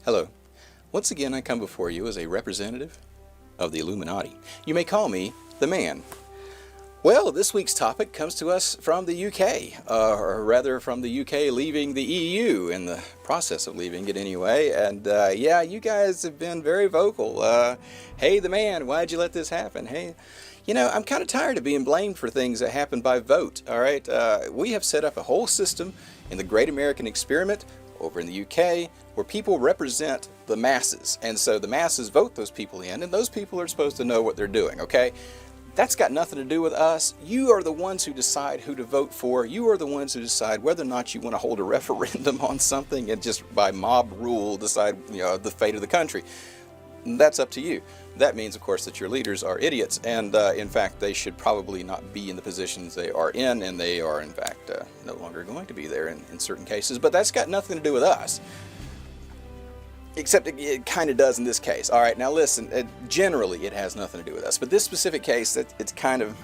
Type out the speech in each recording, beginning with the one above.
Hello. Once again, I come before you as a representative of the Illuminati. You may call me the Man. Well, this week's topic comes to us from the UK, or rather from the UK leaving the EU, in the process of leaving it anyway. And yeah, you guys have been very vocal. Hey, the Man, why'd you let this happen? Hey, you know, I'm kind of tired of being blamed for things that happen by vote, all right? We have set up a whole system in the Great American Experiment over in the UK where people represent the masses. And so the masses vote those people in, and those people are supposed to know what they're doing, okay? That's got nothing to do with us. You are the ones who decide who to vote for. You are the ones who decide whether or not you want to hold a referendum on something and just by mob rule decide, you know, the fate of the country. That's up to you. That means, of course, that your leaders are idiots, and in fact, they should probably not be in the positions they are in, and they are, in fact, no longer going to be there in certain cases. But that's got nothing to do with us. Except it kind of does in this case. All right, now listen, generally it has nothing to do with us. But this specific case, it's kind of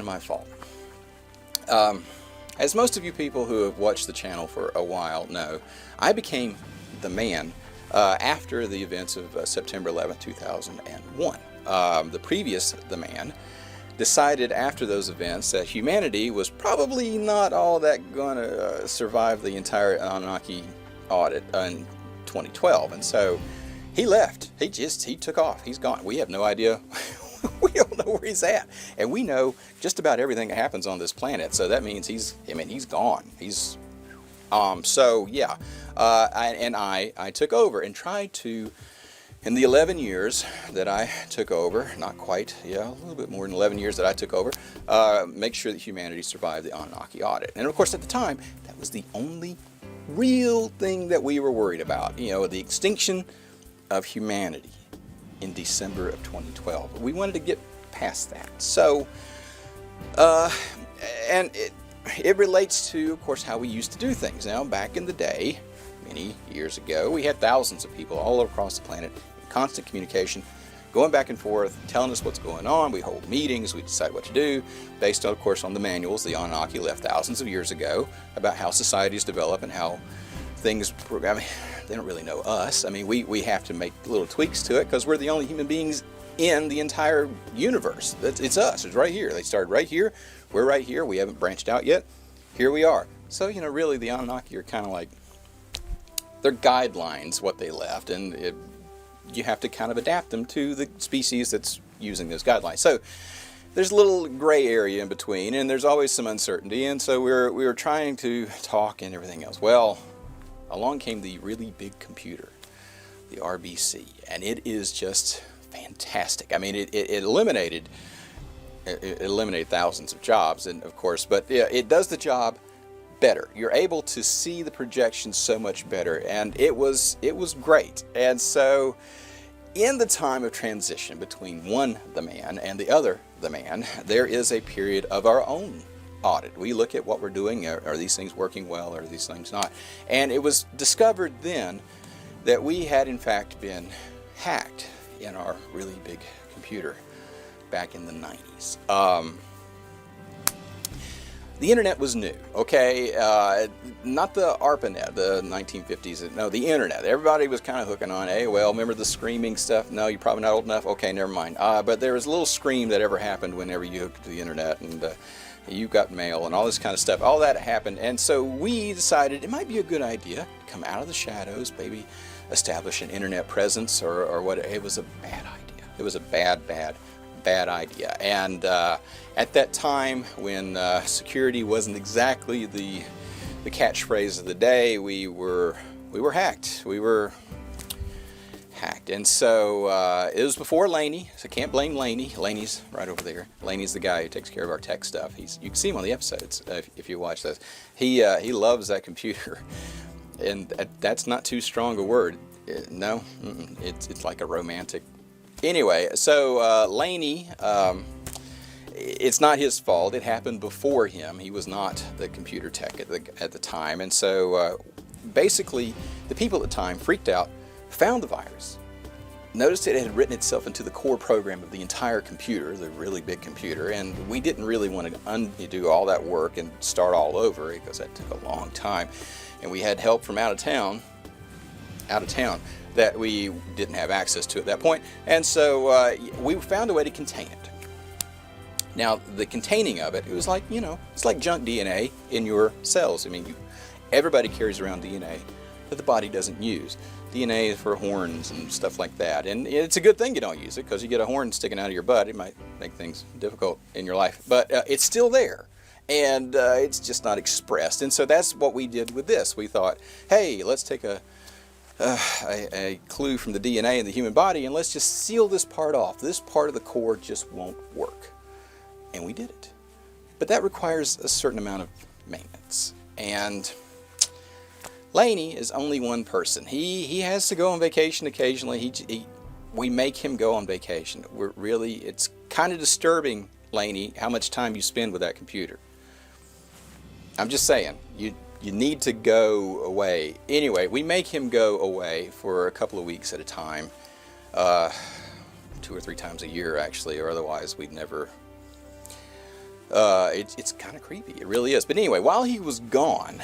my fault. As most of you people who have watched the channel for a while know, I became the Man after the events of September 11th, 2001. The previous the Man decided after those events that humanity was probably not all that going to survive the entire Anunnaki audit in 2012, and so he left. He took off. He's gone. We have no idea. We don't know where he's at, and we know just about everything that happens on this planet. So that means he's gone. He's so yeah. I took over and tried to, in the 11 years that I took over, not quite, yeah, a little bit more than 11 years that I took over, make sure that humanity survived the Anunnaki audit. And of course, at the time, that was the only real thing that we were worried about, you know, the extinction of humanity in December of 2012. We wanted to get past that. So, and it relates to, of course, how we used to do things. Now, back in the day, many years ago, we had thousands of people all across the planet in constant communication, going back and forth, telling us what's going on. We hold meetings, we decide what to do, based, of course, on the manuals the Anunnaki left thousands of years ago about how societies develop and how things, I mean, they don't really know us. I mean, we have to make little tweaks to it because we're the only human beings in the entire universe. It's us. It's right here. They started right here. We're right here. We haven't branched out yet. Here we are. So, you know, really the Anunnaki are kind of like, they're guidelines, what they left, and you have to kind of adapt them to the species that's using those guidelines. So there's a little gray area in between, and there's always some uncertainty, and so we were trying to talk and everything else. Well, along came the really big computer, the RBC, and it is just fantastic. I mean, it eliminated thousands of jobs, and of course, but yeah, it does the job better. You're able to see the projections so much better, and it was great. And so in the time of transition between one the Man and the other the Man, there is a period of our own audit. We look at what we're doing. Are these things working well? Are these things not? And it was discovered then that we had in fact been hacked in our really big computer back in the 90s. The internet was new, okay? Not the ARPANET, the 1950s, no, the internet. Everybody was kind of hooking on AOL. Remember the screaming stuff? No, you're probably not old enough? Okay, never mind. But there was a little scream that ever happened whenever you hooked to the internet, and you got mail and all this kind of stuff. All that happened, and so we decided it might be a good idea to come out of the shadows, maybe establish an internet presence or what. It was a bad idea. It was a bad idea. And at that time, when security wasn't exactly the catchphrase of the day, we were hacked. We were hacked, and so it was before Laney. So can't blame Laney. Laney's right over there. Laney's the guy who takes care of our tech stuff. You can see him on the episodes if you watch those. He loves that computer, and that's not too strong a word. No, it's like a romantic. Anyway, so Laney, it's not his fault. It happened before him. He was not the computer tech at the time. And so basically, the people at the time freaked out, found the virus, noticed it had written itself into the core program of the entire computer, the really big computer, and we didn't really want to undo all that work and start all over because that took a long time. And we had help from out of town. out of town that we didn't have access to at that point. And so we found a way to contain it. Now, the containing of it, it was like, you know, it's like junk DNA in your cells. I mean, everybody carries around DNA that the body doesn't use. DNA is for horns and stuff like that. And it's a good thing you don't use it, because you get a horn sticking out of your butt, it might make things difficult in your life. But it's still there, and it's just not expressed. And so that's what we did with this. We thought, hey, let's take a clue from the DNA in the human body, and let's just seal this part off. This part of the core just won't work. And we did it. But that requires a certain amount of maintenance. And Laney is only one person. He has to go on vacation occasionally. We make him go on vacation. It's kind of disturbing, Laney, how much time you spend with that computer. I'm just saying, you need to go away. Anyway, we make him go away for a couple of weeks at a time, 2 or 3 times a year actually, or otherwise we'd never. It's kind of creepy. It really is. But anyway, while he was gone,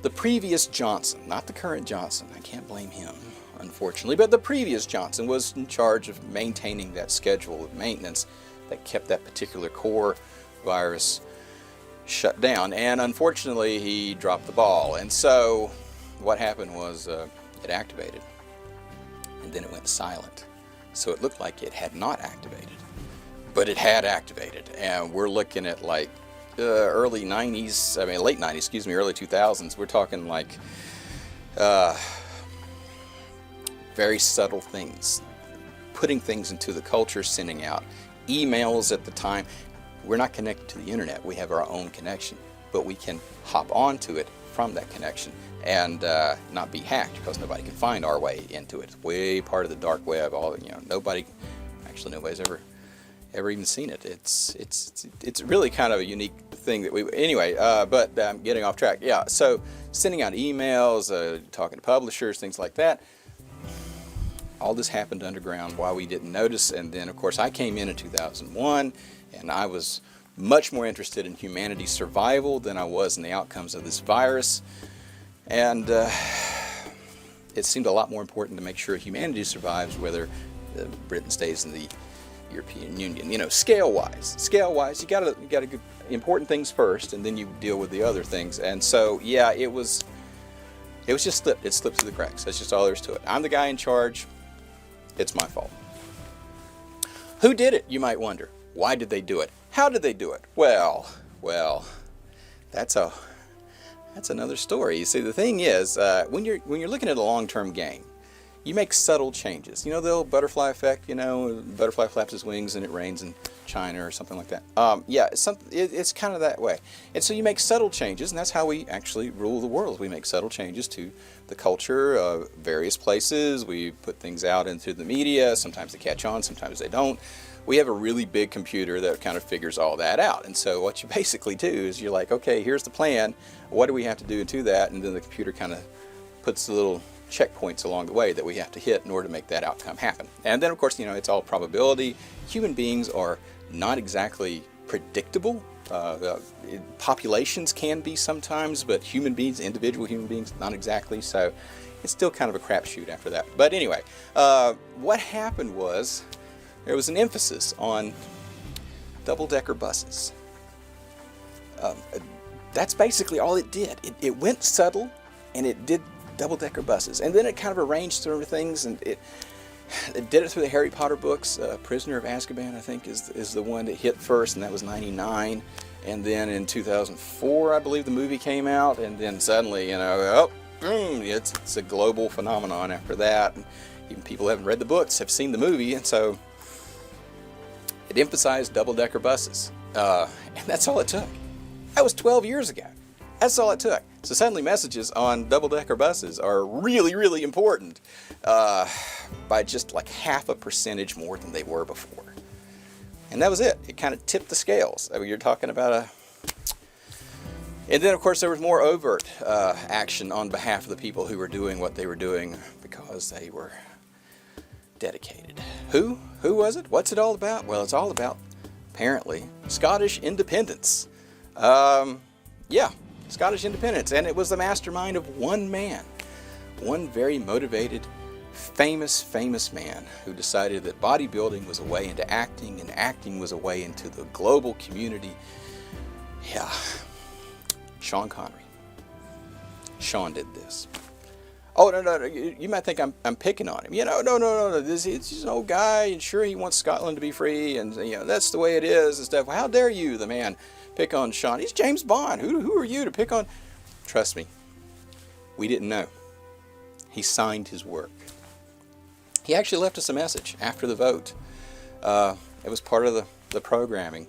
the previous Johnson, not the current Johnson, I can't blame him, unfortunately, but the previous Johnson was in charge of maintaining that schedule of maintenance that kept that particular core virus shut down. And unfortunately, he dropped the ball. And so what happened was it activated, and then it went silent. So it looked like it had not activated, but it had activated. And we're looking at like early 90s, I mean late 90s, excuse me, early 2000s. We're talking like very subtle things, putting things into the culture, sending out emails at the time. We're not connected to the internet. We have our own connection, but we can hop onto it from that connection and not be hacked, because nobody can find our way into it. It's way part of the dark web. Nobody's ever even seen it. It's really kind of a unique thing that but I'm getting off track. Yeah, so sending out emails, talking to publishers, things like that. All this happened underground while we didn't notice. And then, of course, I came in 2001, and I was much more interested in humanity's survival than I was in the outcomes of this virus. And it seemed a lot more important to make sure humanity survives, whether Britain stays in the European Union. You know, scale-wise, you gotta get important things first, and then you deal with the other things. And so, yeah, it was just slipped. It slipped through the cracks. That's just all there is to it. I'm the guy in charge. It's my fault. Who did it, you might wonder? Why did they do it? How did they do it? Well, that's another story. You see, the thing is, when you're looking at a long-term game, you make subtle changes. You know the old butterfly effect. Butterfly flaps his wings and it rains in China or something like that. It's kind of that way. And so you make subtle changes, and that's how we actually rule the world. We make subtle changes to the culture of various places. We put things out into the media. Sometimes they catch on, sometimes they don't. We have a really big computer that kind of figures all that out. And so what you basically do is you're like, okay, here's the plan. What do we have to do to that? And then the computer kind of puts the little checkpoints along the way that we have to hit in order to make that outcome happen. And then, of course, it's all probability. Human beings are not exactly predictable. Populations can be sometimes, but individual human beings, not exactly. So it's still kind of a crapshoot after that. But anyway, what happened was there was an emphasis on double-decker buses. That's basically all it did. It went subtle, and it did double-decker buses. And then it kind of arranged through things, and it did it through the Harry Potter books. Prisoner of Azkaban, I think, is the one that hit first, and that was 99. And then in 2004, I believe, the movie came out, and then suddenly, boom, it's a global phenomenon after that. And even people who haven't read the books have seen the movie, and so it emphasized double-decker buses. And that's all it took. That was 12 years ago. That's all it took. So suddenly messages on double-decker buses are really, really important by just like 0.5% more than they were before. And that was it. It kind of tipped the scales. I mean, you're talking about And then, of course, there was more overt action on behalf of the people who were doing what they were doing because they were dedicated. Who? Who was it? What's it all about? Well, it's all about, apparently, Scottish independence. Scottish independence. And it was the mastermind of one man. one very motivated, famous man who decided that bodybuilding was a way into acting and acting was a way into the global community. Yeah, Sean Connery. Sean did this. Oh, no, you might think I'm picking on him. No. It's just an old guy, and sure, he wants Scotland to be free, and that's the way it is and stuff. Well, how dare you, the man, pick on Sean? He's James Bond. Who are you to pick on? Trust me, we didn't know. He signed his work. He actually left us a message after the vote. It was part of the programming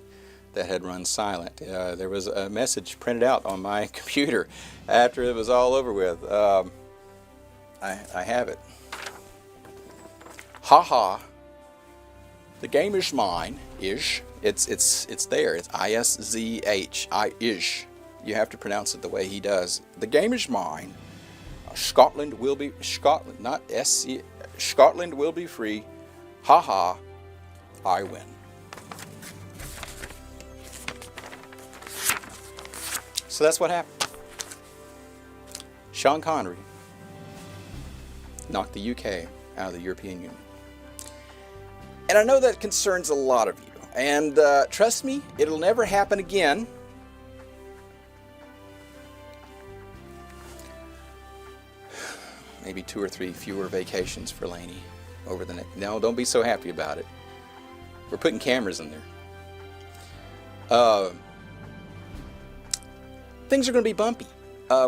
that had run silent. There was a message printed out on my computer after it was all over with. I have it. Ha. The game is mine. Ish. It's there. It's ISZH. Ish. You have to pronounce it the way he does. The game is mine. Scotland will be not SC. Scotland will be free. Ha. I win. So that's what happened. Sean Connery knocked the UK out of the European Union. And I know that concerns a lot of you. And trust me, it'll never happen again. Maybe 2 or 3 fewer vacations for Laney over the next. No, don't be so happy about it. We're putting cameras in there. Things are going to be bumpy.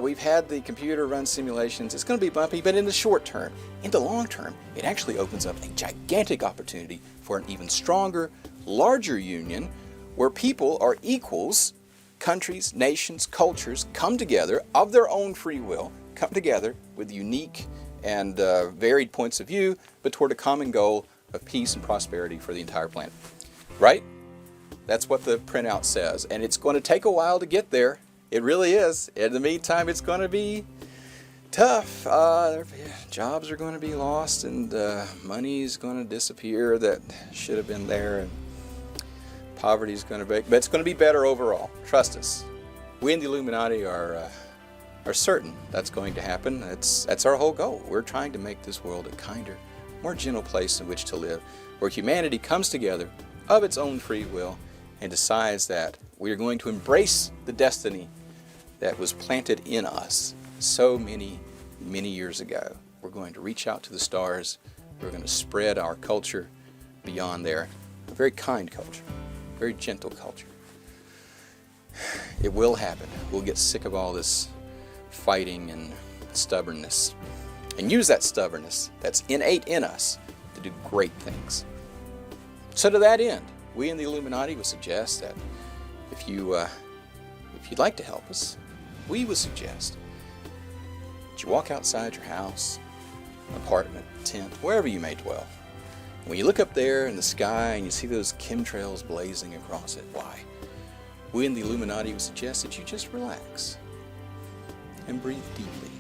We've had the computer run simulations. It's going to be bumpy, but in the short term, in the long term, it actually opens up a gigantic opportunity for an even stronger, larger union where people are equals. Countries, nations, cultures come together of their own free will, come together with unique and varied points of view, but toward a common goal of peace and prosperity for the entire planet. Right? That's what the printout says. And it's going to take a while to get there. It really is. In the meantime, it's going to be tough. Jobs are going to be lost, and money is going to disappear that should have been there, and poverty is going to be. But it's going to be better overall. Trust us. We in the Illuminati are certain that's going to happen. That's our whole goal. We're trying to make this world a kinder, more gentle place in which to live, where humanity comes together of its own free will and decides that we are going to embrace the destiny that was planted in us so many years ago. We're going to reach out to the stars. We're going to spread our culture beyond there. A very kind culture, very gentle culture. It will happen. We'll get sick of all this fighting and stubbornness and use that stubbornness that's innate in us to do great things. So to that end, we in the Illuminati would suggest that if you'd like to help us, we would suggest that you walk outside your house, apartment, tent, wherever you may dwell. When you look up there in the sky and you see those chemtrails blazing across it, why? We in the Illuminati would suggest that you just relax and breathe deeply.